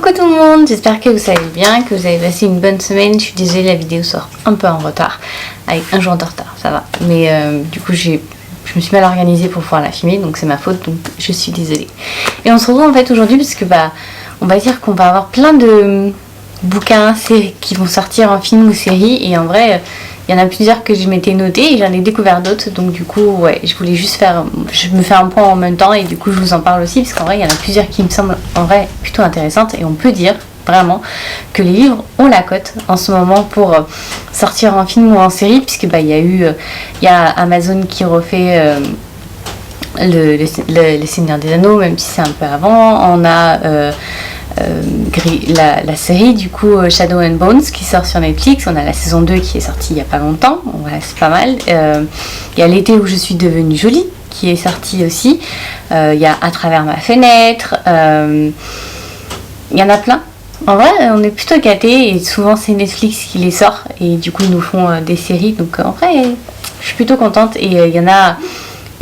Coucou tout le monde, j'espère que vous allez bien, que vous avez passé une bonne semaine. Je suis désolée, la vidéo sort un peu en retard, avec un jour de retard, ça va. Mais du coup, je me suis mal organisée pour pouvoir la filmer, donc c'est ma faute, donc je suis désolée. Et on se retrouve en fait aujourd'hui parce que on va dire qu'on va avoir plein de bouquins, séries qui vont sortir en film ou série, et en vrai, il y en a plusieurs que je m'étais notées et j'en ai découvert d'autres, donc du coup, ouais, je voulais juste me fais un point en même temps et du coup je vous en parle aussi parce qu'en vrai, il y en a plusieurs qui me semblent en vrai plutôt intéressantes et on peut dire vraiment que les livres ont la cote en ce moment pour sortir en film ou en série, puisque il y a Amazon qui refait le Seigneur des Anneaux, même si c'est un peu avant. On a la série du coup Shadow and Bones qui sort sur Netflix. On a la saison 2 qui est sortie il n'y a pas longtemps, voilà, c'est pas mal. Il y a L'été où je suis devenue jolie qui est sorti aussi. Il y a À travers ma fenêtre, il y en a plein. En vrai, on est plutôt gâtés et souvent c'est Netflix qui les sort et du coup ils nous font des séries, donc en vrai je suis plutôt contente. Et il y en a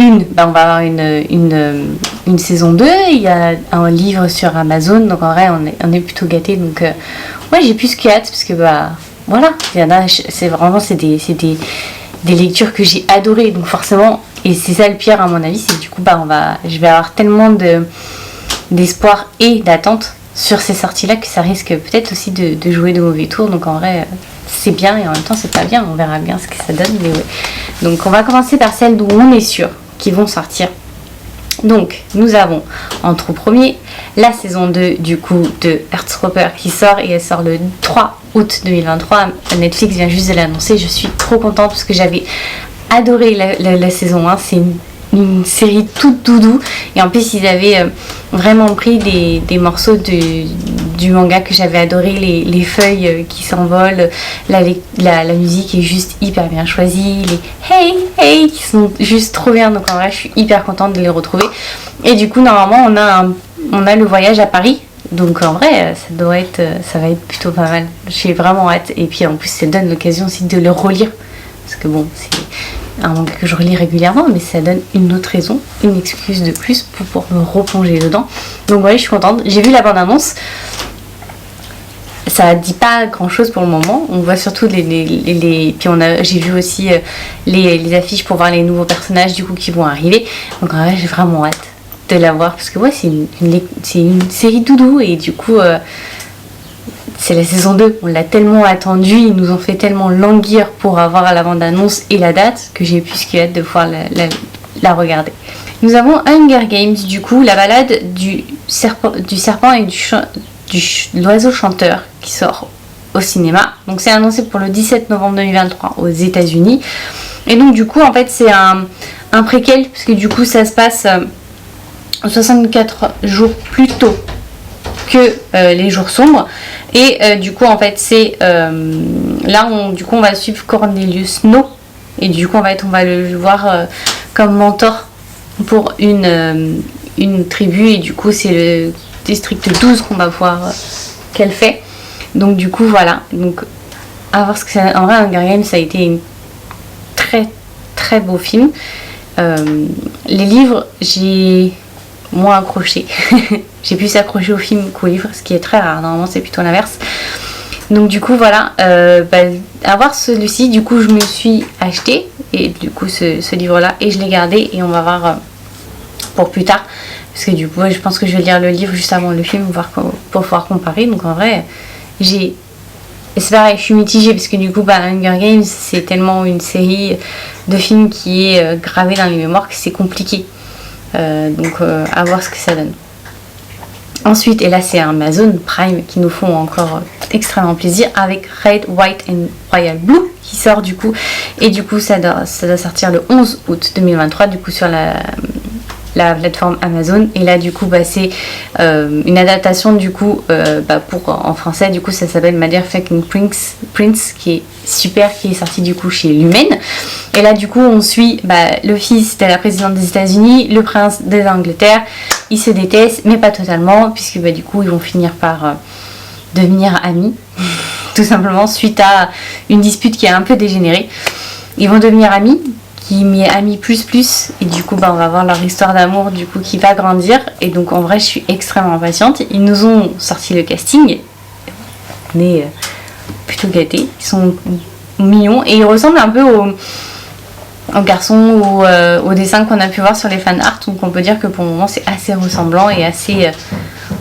on va avoir une saison 2, il y a un livre sur Amazon, donc en vrai on est plutôt gâtés, donc ouais, j'ai plus que hâte parce que voilà, il y en a, c'est des lectures que j'ai adorées, donc forcément, et c'est ça le pire à mon avis, c'est que du coup je vais avoir tellement d'espoir et d'attente sur ces sorties là que ça risque peut-être aussi de jouer de mauvais tours, donc en vrai c'est bien et en même temps c'est pas bien, on verra bien ce que ça donne, mais ouais. Donc on va commencer par celles d'où on est sûr qui vont sortir. Donc nous avons en tout premier la saison 2 du coup de Heartstopper qui sort, et elle sort le 3 août 2023. Netflix vient juste de l'annoncer, je suis trop contente parce que j'avais adoré la saison 1, c'est une série toute doudou, et en plus ils avaient vraiment pris des morceaux du manga que j'avais adoré, les feuilles qui s'envolent, la musique est juste hyper bien choisie, les hey qui sont juste trop bien, donc en vrai je suis hyper contente de les retrouver. Et du coup normalement on a le voyage à Paris, donc en vrai ça va être plutôt pas mal, j'ai vraiment hâte. Et puis en plus ça donne l'occasion aussi de le relire, parce que bon, c'est un manga que je relis régulièrement, mais ça donne une autre raison, une excuse de plus pour me replonger dedans. Donc ouais, je suis contente. J'ai vu la bande-annonce, ça dit pas grand chose pour le moment, on voit surtout puis j'ai vu aussi les affiches pour voir les nouveaux personnages du coup qui vont arriver, donc en vrai j'ai vraiment hâte de la voir, parce que ouais, c'est une série doudou, et du coup c'est la saison 2, on l'a tellement attendu, ils nous ont fait tellement languir pour avoir la bande-annonce et la date que j'ai plus qu'hâte de pouvoir la regarder. Nous avons Hunger Games, du coup la balade du serpent et de l'oiseau chanteur qui sort au cinéma. Donc c'est annoncé pour le 17 novembre 2023 aux États-Unis. Et donc du coup en fait c'est un préquel, parce que du coup ça se passe 64 jours plus tôt que les jours sombres, et du coup en fait c'est là on va suivre Cornelius Snow, et du coup on va le voir comme mentor pour une tribu, et du coup c'est le district 12 qu'on va voir qu'elle fait. Donc du coup voilà, donc à voir ce que ça. En vrai Hunger Games ça a été une très très beau film. Les livres j'ai moins accroché. J'ai plus accroché au film qu'au livre, ce qui est très rare, normalement c'est plutôt l'inverse. Donc du coup voilà, à voir celui-ci, du coup je me suis acheté et du coup ce livre là, et je l'ai gardé, et on va voir pour plus tard, parce que du coup je pense que je vais lire le livre juste avant le film pour pouvoir comparer. Donc en vrai c'est pareil, je suis mitigée parce que du coup Hunger Games c'est tellement une série de films qui est gravée dans les mémoires que c'est compliqué. Donc à voir ce que ça donne. Ensuite, et là c'est Amazon Prime qui nous font encore extrêmement plaisir, avec Red, White and Royal Blue qui sort du coup, et du coup ça doit sortir le 11 août 2023 du coup sur la plateforme Amazon. Et là du coup c'est une adaptation du coup en français, du coup ça s'appelle Motherfucking Prince, qui est super, qui est sorti du coup chez Lumen. Et là du coup on suit le fils de la présidente des États-Unis, le prince de l'Angleterre. Ils se détestent mais pas totalement, puisque du coup ils vont finir par devenir amis tout simplement, suite à une dispute qui a un peu dégénéré. Ils vont devenir amis, qui a mis plus et du coup on va voir leur histoire d'amour du coup qui va grandir, et donc en vrai je suis extrêmement impatiente. Ils nous ont sorti le casting, on est plutôt gâtés, ils sont mignons et ils ressemblent un peu aux garçons ou aux dessins qu'on a pu voir sur les fan art, donc on peut dire que pour le moment c'est assez ressemblant et assez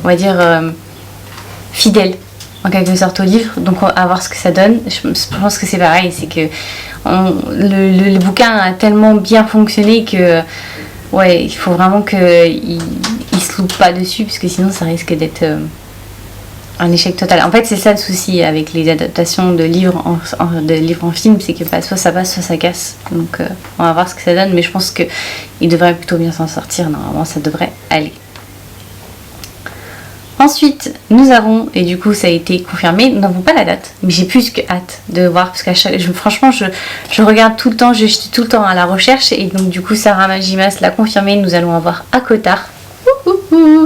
on va dire fidèle en quelque sorte au livre, donc à voir ce que ça donne. Je pense que c'est pareil, c'est que le bouquin a tellement bien fonctionné que ouais, il faut vraiment qu'il se loupe pas dessus, parce que sinon ça risque d'être un échec total. En fait c'est ça le souci avec les adaptations de livres en film, c'est que soit ça passe soit ça casse, donc on va voir ce que ça donne, mais je pense qu'il devrait plutôt bien s'en sortir, normalement ça devrait aller. Ensuite, nous avons, et du coup ça a été confirmé, nous n'avons pas la date, mais j'ai plus que hâte de voir, parce que franchement je regarde tout le temps, je suis tout le temps à la recherche, et donc du coup Sarah Majimas l'a confirmé, nous allons avoir ACOTAR,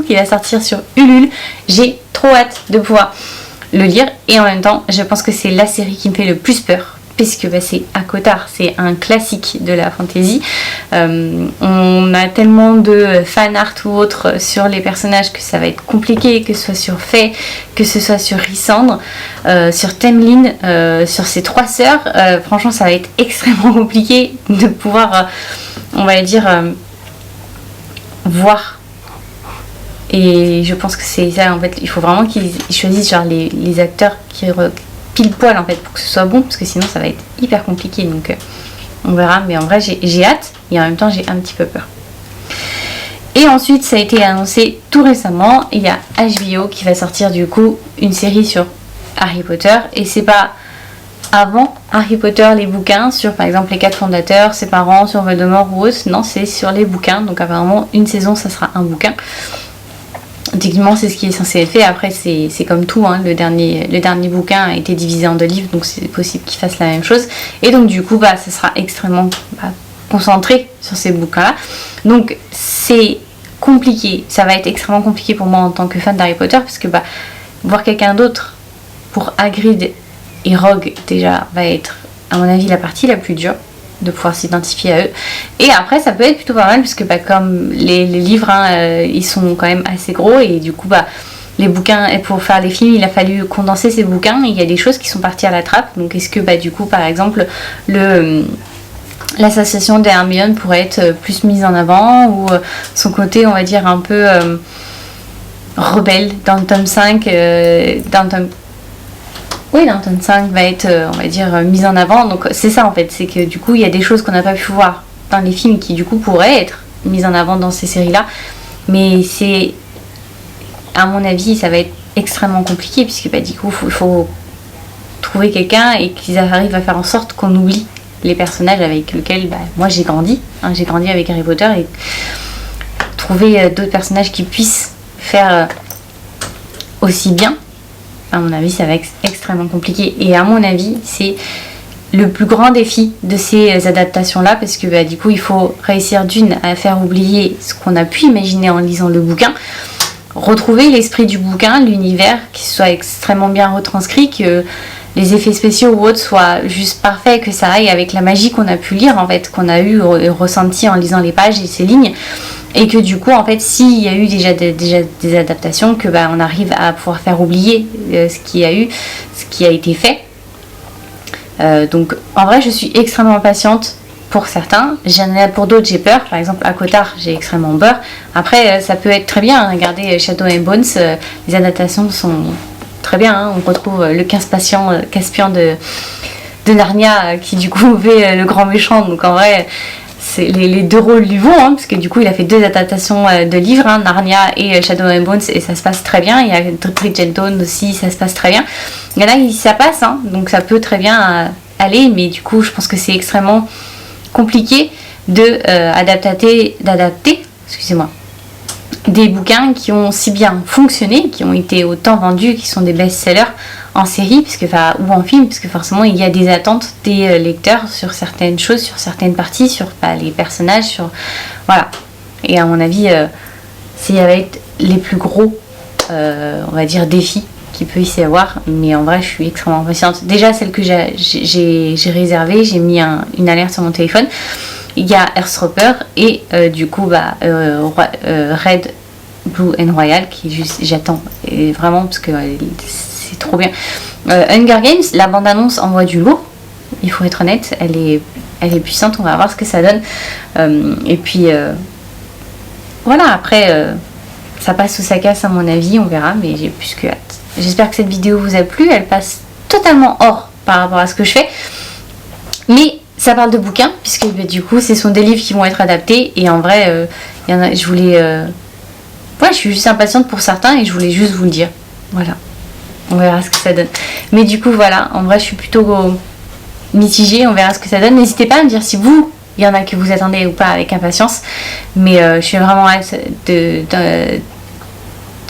qui va sortir sur Ulule. J'ai trop hâte de pouvoir le lire, et en même temps je pense que c'est la série qui me fait le plus peur, puisque c'est ACOTAR, c'est un classique de la fantasy. On a tellement de fan art ou autres sur les personnages que ça va être compliqué, que ce soit sur Faye, que ce soit sur Rysandre, sur Temlin, sur ses 3 sœurs. Franchement ça va être extrêmement compliqué de pouvoir on va dire voir. Et je pense que c'est ça en fait, il faut vraiment qu'ils choisissent genre les acteurs qui pile poil en fait pour que ce soit bon, parce que sinon ça va être hyper compliqué, donc on verra, mais en vrai j'ai hâte et en même temps j'ai un petit peu peur. Et ensuite ça a été annoncé tout récemment, il y a HBO qui va sortir du coup une série sur Harry Potter, et c'est pas avant Harry Potter les bouquins sur par exemple les 4 fondateurs, ses parents, sur Voldemort ou autre, non c'est sur les bouquins, donc apparemment une saison ça sera un bouquin. Techniquement c'est ce qui est censé être fait, après c'est comme tout, hein, le dernier bouquin a été divisé en 2 livres, donc c'est possible qu'ils fassent la même chose, et donc du coup ça sera extrêmement concentré sur ces bouquins là, donc c'est compliqué, ça va être extrêmement compliqué pour moi en tant que fan d'Harry Potter, parce que voir quelqu'un d'autre pour Hagrid et Rogue déjà va être à mon avis la partie la plus dure, de pouvoir s'identifier à eux, et après ça peut être plutôt pas mal, parce que comme les livres ils sont quand même assez gros, et du coup les bouquins, et pour faire les films il a fallu condenser ces bouquins, et il y a des choses qui sont parties à la trappe, donc est-ce que du coup par exemple l'association d'Hermione pourrait être plus mise en avant, ou son côté on va dire un peu rebelle dans le tome 5, dans le tome 5 va être, on va dire, mise en avant. Donc c'est ça en fait, c'est que du coup il y a des choses qu'on n'a pas pu voir dans les films qui du coup pourraient être mises en avant dans ces séries-là. Mais c'est, à mon avis, ça va être extrêmement compliqué, puisque du coup il faut trouver quelqu'un et qu'ils arrivent à faire en sorte qu'on oublie les personnages avec lesquels moi j'ai grandi. Hein, j'ai grandi avec Harry Potter, et trouver d'autres personnages qui puissent faire aussi bien, à mon avis ça va être extrêmement compliqué, et à mon avis c'est le plus grand défi de ces adaptations là, parce que du coup il faut réussir à faire oublier ce qu'on a pu imaginer en lisant le bouquin, retrouver l'esprit du bouquin, l'univers, qui soit extrêmement bien retranscrit, que les effets spéciaux ou autres soient juste parfaits, que ça aille avec la magie qu'on a pu lire en fait, qu'on a eu ressenti en lisant les pages et ces lignes, et que du coup en fait s'il y a eu déjà des adaptations, que on arrive à pouvoir faire oublier ce qui a été fait. Donc en vrai je suis extrêmement impatiente pour certains, pour d'autres j'ai peur, par exemple à ACOTAR j'ai extrêmement peur. Après ça peut être très bien, regardez Shadow and Bones, les adaptations sont très bien, hein. On retrouve le Caspian de Narnia qui du coup fait le grand méchant, donc en vrai les 2 rôles lui vont, hein, parce que du coup il a fait 2 adaptations de livres, hein, Narnia et Shadow and Bones, et ça se passe très bien. Il y a Bridget Jones aussi, ça se passe très bien. Il y en a qui ça passe, hein, donc ça peut très bien aller, mais du coup je pense que c'est extrêmement compliqué d'adapter des bouquins qui ont si bien fonctionné, qui ont été autant vendus, qui sont des best-sellers en série ou en film, parce que forcément il y a des attentes des lecteurs sur certaines choses, sur certaines parties, sur les personnages, voilà. Et à mon avis ça va être les plus gros on va dire défis qu'il peut y avoir, mais en vrai je suis extrêmement impatiente. Déjà celle que j'ai réservée, j'ai mis une alerte sur mon téléphone. Il y a Earthstropper et du coup Red, Blue and Royal qui est juste, j'attends vraiment parce que c'est trop bien. Hunger Games, la bande-annonce envoie du lourd, il faut être honnête, elle est puissante, on va voir ce que ça donne. Et puis voilà, après ça passe ou ça casse à mon avis, on verra, mais j'ai plus que hâte. J'espère que cette vidéo vous a plu, elle passe totalement hors par rapport à ce que je fais, mais ça parle de bouquins, puisque du coup ce sont des livres qui vont être adaptés, et en vrai je voulais je suis juste impatiente pour certains et je voulais juste vous le dire, voilà, on verra ce que ça donne. Mais du coup voilà, en vrai je suis plutôt mitigée, on verra ce que ça donne. N'hésitez pas à me dire si il y en a que vous attendez ou pas avec impatience, mais je suis vraiment hâte de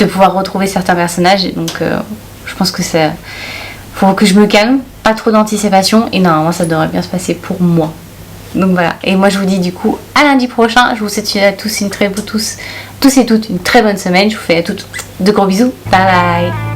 pouvoir retrouver certains personnages, et donc je pense que ça faut que je me calme, pas trop d'anticipation, et normalement ça devrait bien se passer pour moi. Donc voilà, et moi je vous dis du coup à lundi prochain. Je vous souhaite à tous et toutes une très bonne semaine. Je vous fais à toutes de gros bisous, bye bye.